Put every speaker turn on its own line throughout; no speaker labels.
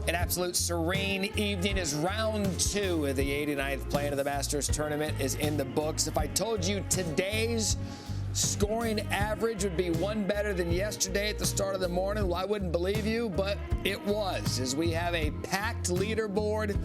An absolute serene evening as round 2 of the 89th playing of the Masters tournament is in the books. If I told you today's scoring average would be one better than yesterday at the start of the morning, well, I wouldn't believe you, but it was, as we have a packed leaderboard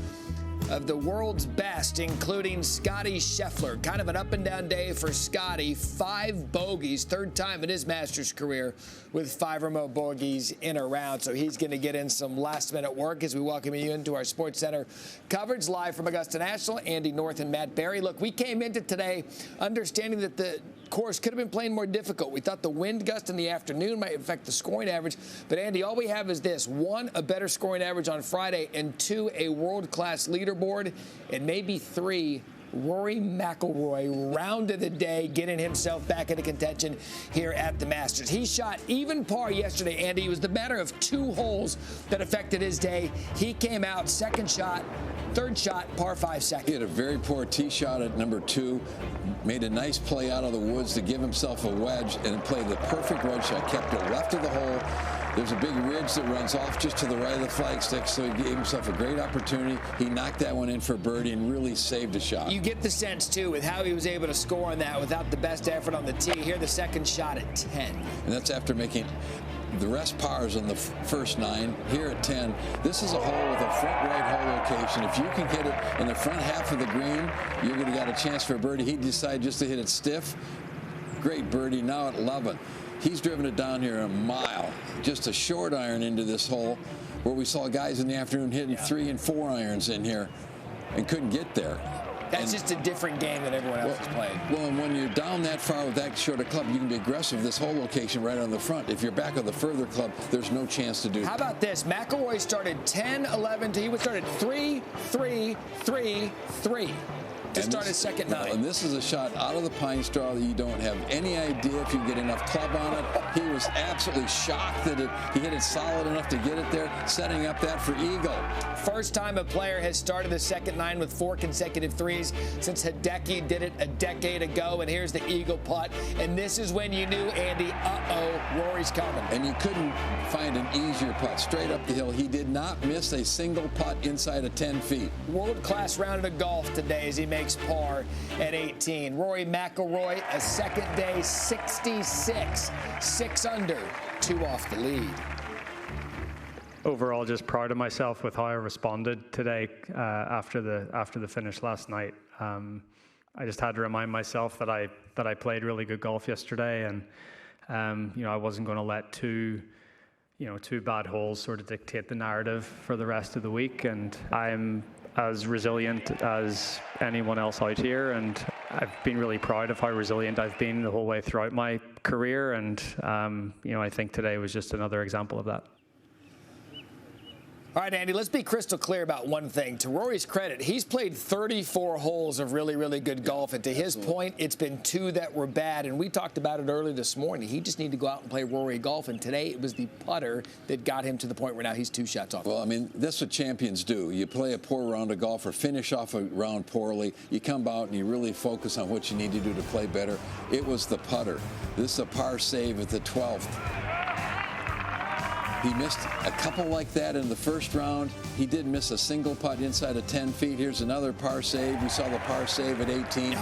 of the world's best, including Scottie Scheffler. Kind of an up-and-down day for Scottie. 5 bogeys, third time in his Masters career with 5 or more bogeys in a round. So he's going to get in some last-minute work as we welcome you into our SportsCenter coverage live from Augusta National. Andy North and Matt Barrie. Look, we came into today understanding that the course could have been playing more difficult. We thought the wind gust in the afternoon might affect the scoring average. But, Andy, all we have is this. 1, a better scoring average on Friday, and 2, a world-class leaderboard, and maybe 3, Rory McIlroy, round of the day, getting himself back into contention here at the Masters. He shot even par yesterday, Andy. It was the matter of 2 holes that affected his day. He came out, second shot, third shot, par 5 second.
He had a very poor tee shot at number 2, made a nice play out of the woods to give himself a wedge, and played the perfect wedge shot, kept it left of the hole. There's a big ridge that runs off just to the right of the flagstick, so he gave himself a great opportunity. He knocked that one in for birdie and really saved a shot. You
get the sense, too, with how he was able to score on that without the best effort on the tee. Here, the second shot at 10.
And that's after making the rest pars on the first 9. Here at 10, this is a hole with a front right hole location. If you can hit it in the front half of the green, you're going to get a chance for a birdie. He decided just to hit it stiff. Great birdie. Now at 11. He's driven it down here a mile, just a short iron into this hole, where we saw guys in the afternoon hitting 3 and 4 irons in here and couldn't get there.
That's just a different game than everyone else has played.
Well, and when you're down that far with that short a club, you can be aggressive. This whole location right on the front. If you're back on the further club, there's no chance to do that.
How about this? McIlroy started 10, 11, he started 3, 3, 3, 3. To start his second 9.
And this is a shot out of the pine straw that you don't have any idea if you get enough club on it. He was absolutely shocked that he hit it solid enough to get it there, setting up that for eagle.
First time a player has started the second 9 with 4 consecutive 3s since Hideki did it a decade ago. And here's the eagle putt. And this is when you knew, Andy, Rory's coming.
And you couldn't find an easier putt. Straight up the hill. He did not miss a single putt inside of 10 feet.
World-class round of golf today as he makes par at 18. Rory McIlroy, a second day 66, 6 under, 2 off the lead.
Overall, just proud of myself with how I responded today after the finish last night. I just had to remind myself that I played really good golf yesterday, and I wasn't going to let two bad holes sort of dictate the narrative for the rest of the week. And I'm as resilient as anyone else out here, and I've been really proud of how resilient I've been the whole way throughout my career, and I think today was just another example of that.
All right, Andy, let's be crystal clear about one thing. To Rory's credit, he's played 34 holes of really, really good golf. And to his point, it's been 2 that were bad. And we talked about it early this morning. He just needed to go out and play Rory golf. And today it was the putter that got him to the point where now he's 2 shots off.
Well, I mean, that's what champions do. You play a poor round of golf or finish off a round poorly. You come out and you really focus on what you need to do to play better. It was the putter. This is a par save at the 12th. He missed a couple like that in the first round. He did miss a single putt inside of 10 feet. Here's another par save. We saw the par save at 18.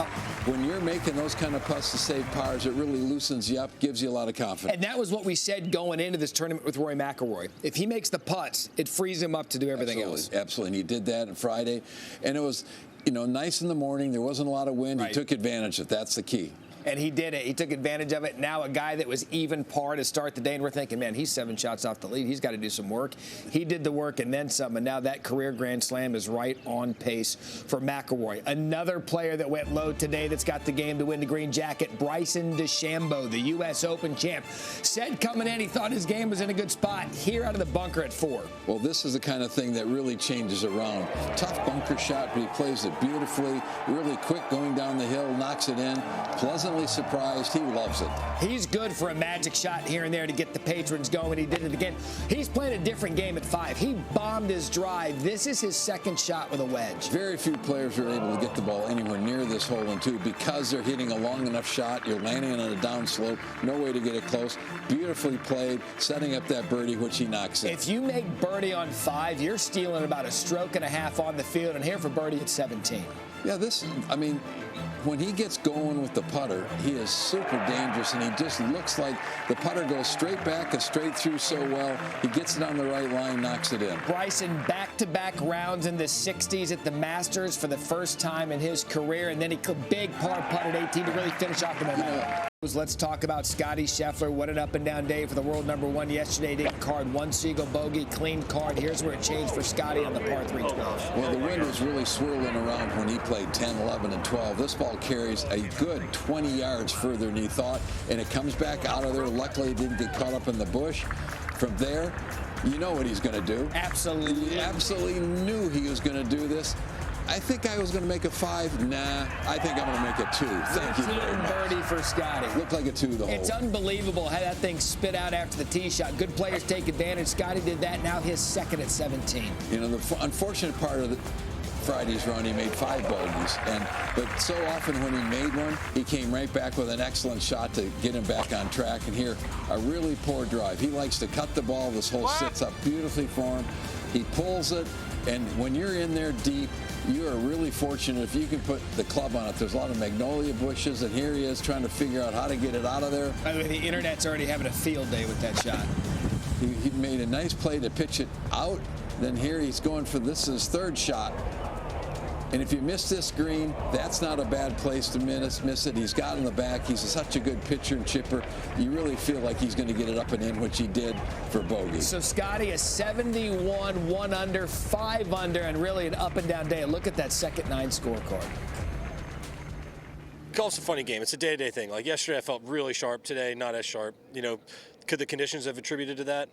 When you're making those kind of putts to save pars, it really loosens you up, gives you a lot of confidence.
And that was what we said going into this tournament with Rory McIlroy. If he makes the putts, it frees him up to do everything else.
Absolutely. And he did that on Friday. And it was, nice in the morning. There wasn't a lot of wind. Right. He took advantage of it. That's the key.
And he did it. He took advantage of it. Now a guy that was even par to start the day, and we're thinking, man, he's 7 shots off the lead. He's got to do some work. He did the work and then some, and now that career Grand Slam is right on pace for McIlroy. Another player that went low today that's got the game to win the green jacket, Bryson DeChambeau, the U.S. Open champ, said coming in he thought his game was in a good spot. Here out of the bunker at 4.
Well, this is the kind of thing that really changes around. Tough bunker shot, but he plays it beautifully, really quick going down the hill, knocks it in. Pleasant pleasantly surprised. He loves it.
He's good for a magic shot here and there to get the patrons going. He did it again. He's playing a different game at 5. He bombed his drive. This is his second shot with a wedge.
Very few players are able to get the ball anywhere near this hole in 2 because they're hitting a long enough shot. You're landing on a downslope. No way to get it close. Beautifully played, setting up that birdie, which he knocks in.
If you make birdie on 5, you're stealing about a stroke and a half on the field, and here for birdie at 17.
Yeah, when he gets going with the putter, he is super dangerous, and he just looks like the putter goes straight back and straight through so well. He gets it on the right line, knocks it in.
Bryson back-to-back rounds in the 60s at the Masters for the first time in his career, and then he could big par putt at 18 to really finish off the momentum. Let's talk about Scottie Scheffler. What an up-and-down day for the world #1 yesterday. Didn't card one single bogey, clean card. Here's where it changed for Scottie on the par 3 12.
Well, the wind was really swirling around when he played 10, 11, and 12. This ball carries a good 20 yards further than he thought, and it comes back out of there. Luckily, it didn't get caught up in the bush. From there, you know what he's going to do.
Absolutely.
He absolutely knew he was going to do this. I think I was going to make a 5. Nah, I think I'm going to make a 2. Thank you very much.
Birdie for Scottie.
Looked like a 2 the whole.
It's unbelievable how that thing spit out after the tee shot. Good players take advantage. Scottie did that. Now his second at 17.
You know, the unfortunate part of Friday's run, he made 5 bogeys, but so often when he made one, he came right back with an excellent shot to get him back on track. And here, a really poor drive. He likes to cut the ball. This hole sits up beautifully for him. He pulls it, and when you're in there deep, you are really fortunate if you can put the club on it. There's a lot of magnolia bushes, and here he is trying to figure out how to get it out of there.
By the way, the internet's already having a field day with that shot.
He made a nice play to pitch it out. Then here he's going for this is his 3rd shot. And if you miss this green, that's not a bad place to miss it. He's got in the back. He's such a good pitcher and chipper. You really feel like he's going to get it up and in, which he did for bogey.
So Scottie is 71, 1 under, 5 under, and really an up and down day. Look at that second 9 scorecard.
Golf's a funny game. It's a day-to-day thing. Like yesterday, I felt really sharp. Today, not as sharp. You know, could the conditions have attributed to that?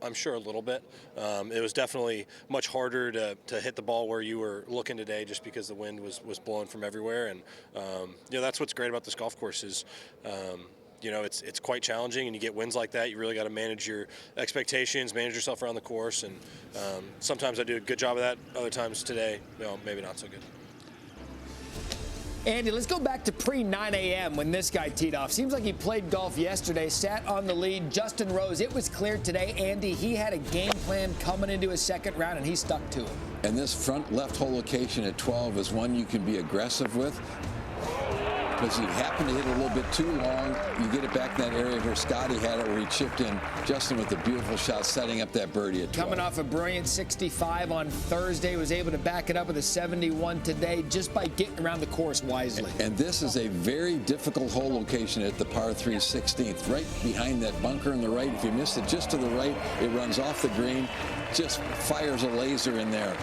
I'm sure a little bit. It was definitely much harder to hit the ball where you were looking today, just because the wind was blowing from everywhere. And you know, that's what's great about this golf course is, you know, it's quite challenging, and you get winds like that. You really got to manage your expectations, manage yourself around the course. And sometimes I do a good job of that. Other times today, you know, maybe not so good.
Andy, let's go back to pre-9 a.m. when this guy teed off. Seems like he played golf yesterday, sat on the lead. Justin Rose, it was clear today, Andy, he had a game plan coming into his second round, and he stuck to it.
And this front left hole location at 12 is one you can be aggressive with. Because you happen to hit a little bit too long, you get it back in that area where Scottie had it, where he chipped in. Justin with a beautiful shot, setting up that birdie at 12.
Coming off a brilliant 65 on Thursday, was able to back it up with a 71 today just by getting around the course wisely.
And this is a very difficult hole location at the par 3 16th, right behind that bunker on the right. If you missed it just to the right, it runs off the green, just fires a laser in there.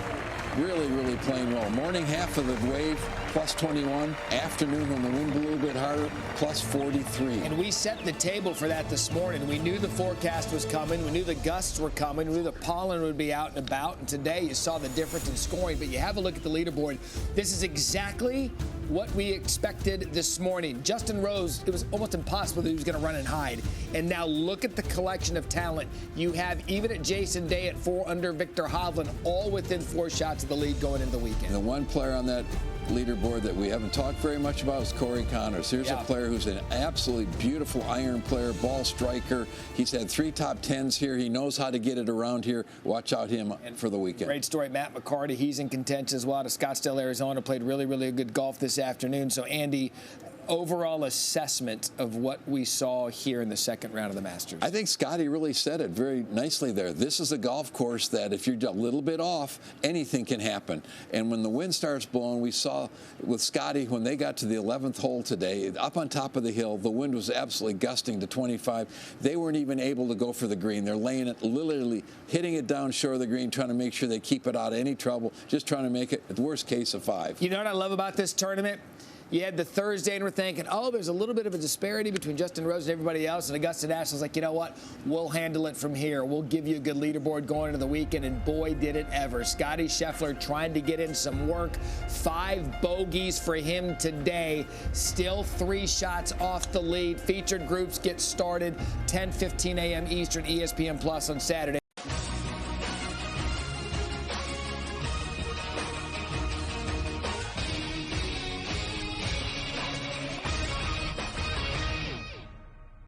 Really, really playing well. Morning half of the wave, plus 21. Afternoon, when the wind blew a little bit harder, plus 43.
And we set the table for that this morning. We knew the forecast was coming. We knew the gusts were coming. We knew the pollen would be out and about. And today, you saw the difference in scoring. But you have a look at the leaderboard. This is exactly what we expected this morning. Justin Rose, it was almost impossible that he was going to run and hide. And now look at the collection of talent you have, even at Jason Day at 4 under, Victor Hovland, all within 4 shots of the lead going into the weekend.
And the one player on that leaderboard that we haven't talked very much about is Corey Connors. Here's a player who's an absolutely beautiful iron player, ball striker. He's had 3 top 10s here. He knows how to get it around here. Watch out him for the weekend.
Great story. Matt McCarty, he's in contention as well to Scottsdale, Arizona. Played really, really good golf this afternoon. So, Andy, overall assessment of what we saw here in the second round of the Masters?
I think Scottie really said it very nicely there. This is a golf course that if you're a little bit off, anything can happen. And when the wind starts blowing, we saw with Scottie when they got to the 11th hole today, up on top of the hill, the wind was absolutely gusting to 25. They weren't even able to go for the green. They're laying it, literally hitting it down shore of the green, trying to make sure they keep it out of any trouble, just trying to make it, at the worst case, a 5.
You know what I love about this tournament? You had the Thursday, and we're thinking, oh, there's a little bit of a disparity between Justin Rose and everybody else. And Augusta National's like, you know what? We'll handle it from here. We'll give you a good leaderboard going into the weekend. And boy, did it ever. Scottie Scheffler trying to get in some work. 5 bogeys for him today. Still 3 shots off the lead. Featured groups get started 10:15 a.m. Eastern, ESPN Plus on Saturday.